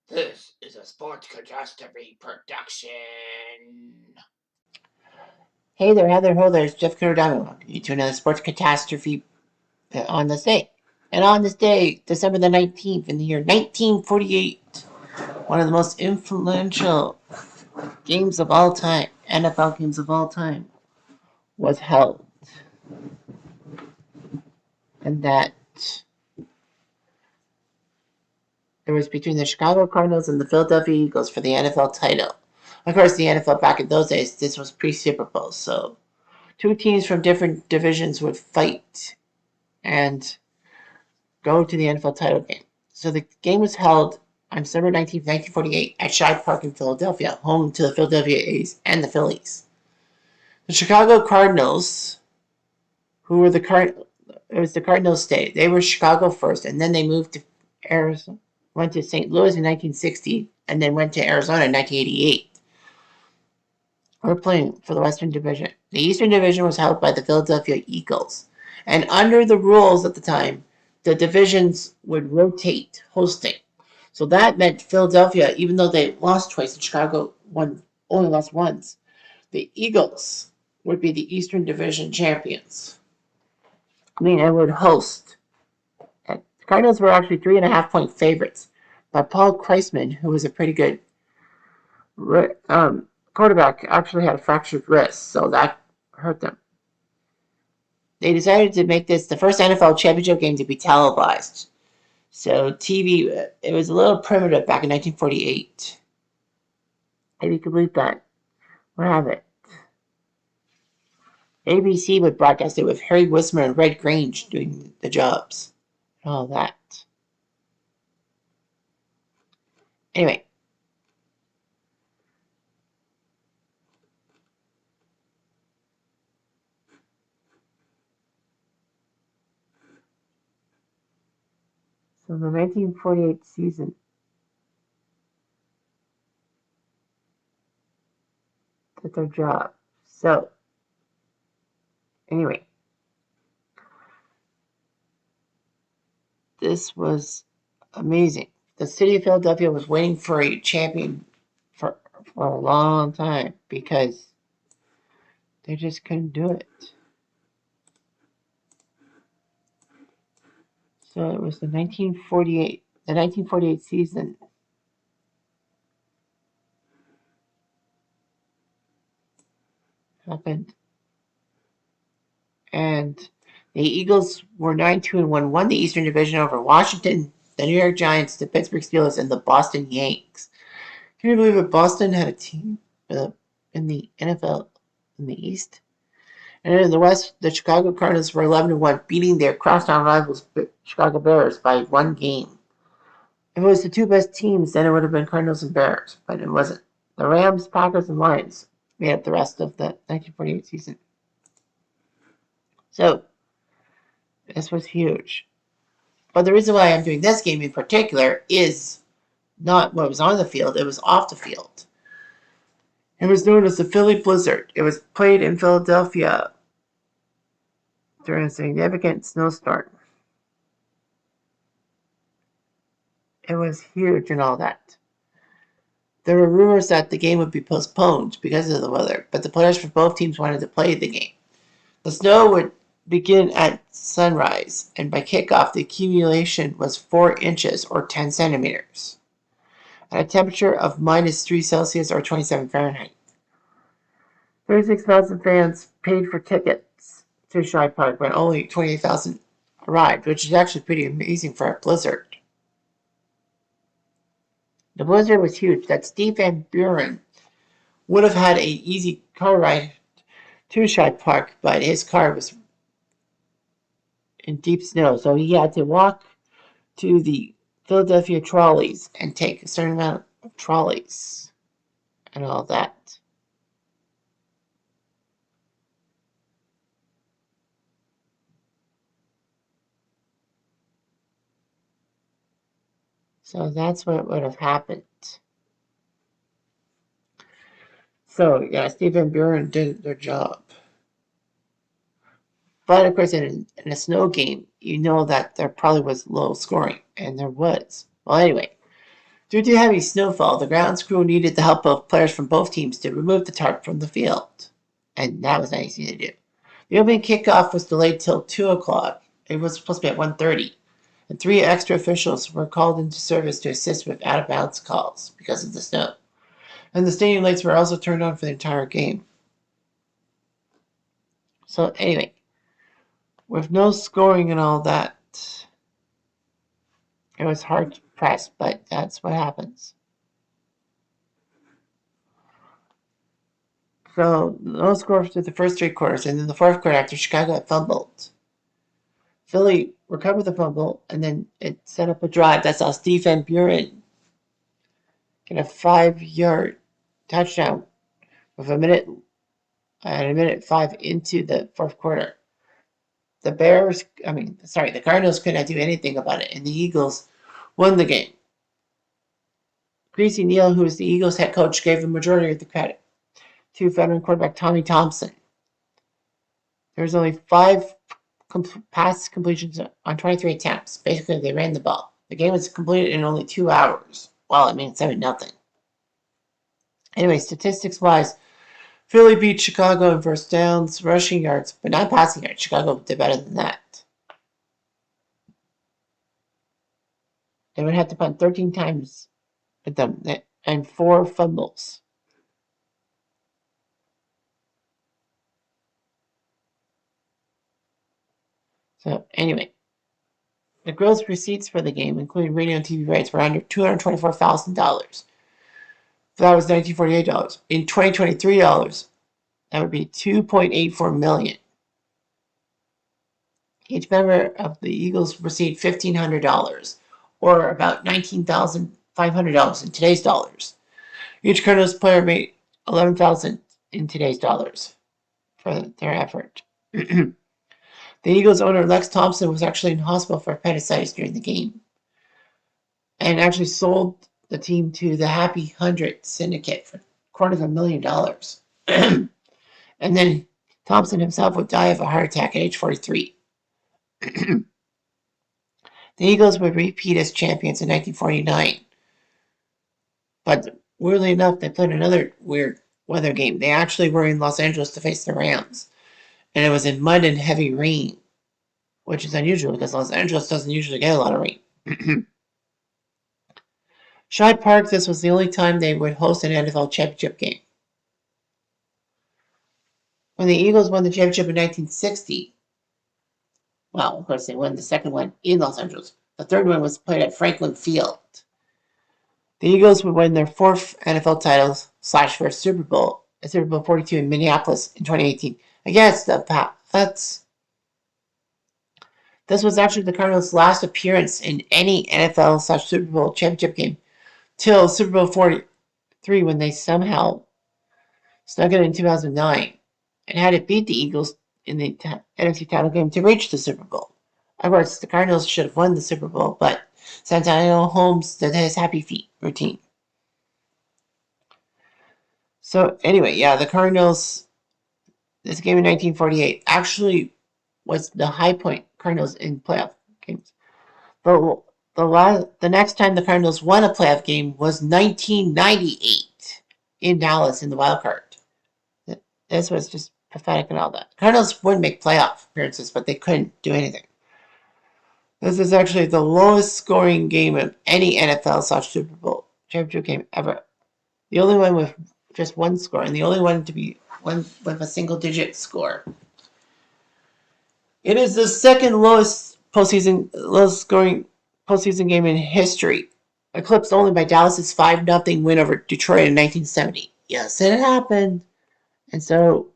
This is a Sports Catastrophe production. Hey there, Heather Ho, there's Jeff Giordano. You to another Sports Catastrophe on this day. And on this day, December the 19th, in the year 1948, one of the most influential games of all time, NFL games of all time, was held. And that it was between the Chicago Cardinals and the Philadelphia Eagles for the NFL title. Of course, the NFL back in those days, this was pre-Super Bowl, so two teams from different divisions would fight and go to the NFL title game. So the game was held on December 19th, 1948 at Shibe Park in Philadelphia, home to the Philadelphia A's and the Phillies. The Chicago Cardinals, who were it was the Cardinals state. They were Chicago first, and then they moved to Arizona, went to St. Louis in 1960, and then went to Arizona in 1988. We're playing for the Western Division. The Eastern Division was held by the Philadelphia Eagles. And under the rules at the time, the divisions would rotate hosting. So that meant Philadelphia, even though they lost twice and Chicago only lost once, the Eagles would be the Eastern Division champions. I mean, it would host. And the Cardinals were actually 3.5-point favorites. But Paul Kreisman, who was a pretty good quarterback, actually had a fractured wrist, so that hurt them. They decided to make this the first NFL championship game to be televised. So TV, it was a little primitive back in 1948. If you can believe that. We'll have it. ABC would broadcast it with Harry Wismer and Red Grange doing the jobs. And all that. Anyway. So the 1948 season did their job. So, anyway. This was amazing. The city of Philadelphia was waiting for a champion for a long time because they just couldn't do it. So it was the 1948 season. Happened. And the Eagles were 9-2-1, won the Eastern Division over Washington, the New York Giants, the Pittsburgh Steelers, and the Boston Yanks. Can you believe it? Boston had a team in the NFL in the East? And in the West, the Chicago Cardinals were 11-1, beating their crosstown rivals, Chicago Bears, by one game. If it was the two best teams, then it would have been Cardinals and Bears, but it wasn't. The Rams, Packers, and Lions made up the rest of the 1948 season. So, this was huge. But the reason why I'm doing this game in particular is not what was on the field, it was off the field. It was known as the Philly Blizzard. It was played in Philadelphia during a significant snowstorm. It was huge and all that. There were rumors that the game would be postponed because of the weather, but the players for both teams wanted to play the game. The snow would begin at sunrise, and by kickoff, the accumulation was 4 inches or 10 centimeters at a temperature of -3 Celsius or 27 Fahrenheit. 36,000 fans paid for tickets to Shibe Park when only 28,000 arrived, which is actually pretty amazing for a blizzard. The blizzard was huge that Steve Van Buren would have had an easy car ride to Shibe Park, but his car was in deep snow, so he had to walk to the Philadelphia trolleys and take a certain amount of trolleys and all that. So that's what would have happened. So, yeah, Steve Van Buren did their job. But, of course, in a snow game, you know that there probably was low scoring, and there was. Well, anyway, Due to heavy snowfall, the grounds crew needed the help of players from both teams to remove the tarp from the field. And that was not easy to do. The opening kickoff was delayed till 2 o'clock. It was supposed to be at 1:30. And 3 extra officials were called into service to assist with out-of-bounds calls because of the snow. And the stadium lights were also turned on for the entire game. So anyway, with no scoring and all that, it was hard to press, but that's what happens. So no score through the first 3 quarters, and then the fourth quarter after Chicago had fumbled. Philly recovered the fumble, and then it set up a drive that saw Steve Van Buren get a 5-yard touchdown with a minute 5 into the fourth quarter. The Cardinals could not do anything about it, and the Eagles won the game. Greasy Neal, who was the Eagles head coach, gave the majority of the credit to veteran quarterback Tommy Thompson. There was only 5 pass completions on 23 attempts. Basically, they ran the ball. The game was completed in only 2 hours. Well, I mean, 7-0. Anyway, statistics-wise, Philly beat Chicago in first downs, rushing yards, but not passing yards. Chicago did better than that. They would have to punt 13 times with them and 4 fumbles. So anyway, the gross receipts for the game, including radio and TV rights, were under $224,000. That was $1948. In 2023 dollars, that would be $2.84 million. Each member of the Eagles received $1,500, or about $19,500 in today's dollars. Each Cardinals player made $11,000 in today's dollars for their effort. The Eagles owner Lex Thompson was actually in hospital for appendicitis during the game, and actually sold the team to the Happy 100 Syndicate for $250,000. And then Thompson himself would die of a heart attack at age 43. The Eagles would repeat as champions in 1949. But weirdly enough, they played another weird weather game. They actually were in Los Angeles to face the Rams. And it was in mud and heavy rain, which is unusual because Los Angeles doesn't usually get a lot of rain. Shibe Park, this was the only time they would host an NFL championship game. When the Eagles won the championship in 1960, well, of course, they won the second one in Los Angeles. The third one was played at Franklin Field. The Eagles would win their 4th NFL title / first Super Bowl, at Super Bowl 42 in Minneapolis in 2018. Against the Pats. This was actually the Cardinals' last appearance in any NFL / Super Bowl championship game till Super Bowl 43, when they somehow snuck it in 2009 and had to beat the Eagles in the NFC title game to reach the Super Bowl. Of course, the Cardinals should have won the Super Bowl, but Santonio Holmes did his happy feet routine. So anyway, yeah, the Cardinals, this game in 1948 actually was the high point Cardinals in playoff games. But the next time the Cardinals won a playoff game was 1998 in Dallas in the wild card. This was just pathetic and all that. Cardinals would make playoff appearances, but they couldn't do anything. This is actually the lowest scoring game of any NFL / Super Bowl championship game ever. The only one with just 1 score, and the only one to be one with a single-digit score. It is the second lowest scoring postseason game in history, eclipsed only by Dallas's 5-0 win over Detroit in 1970. Yes, it happened. And so,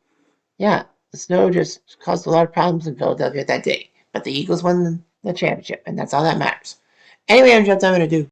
yeah, the snow just caused a lot of problems in Philadelphia that day. But the Eagles won the championship, and that's all that matters. Anyway, I'm going to do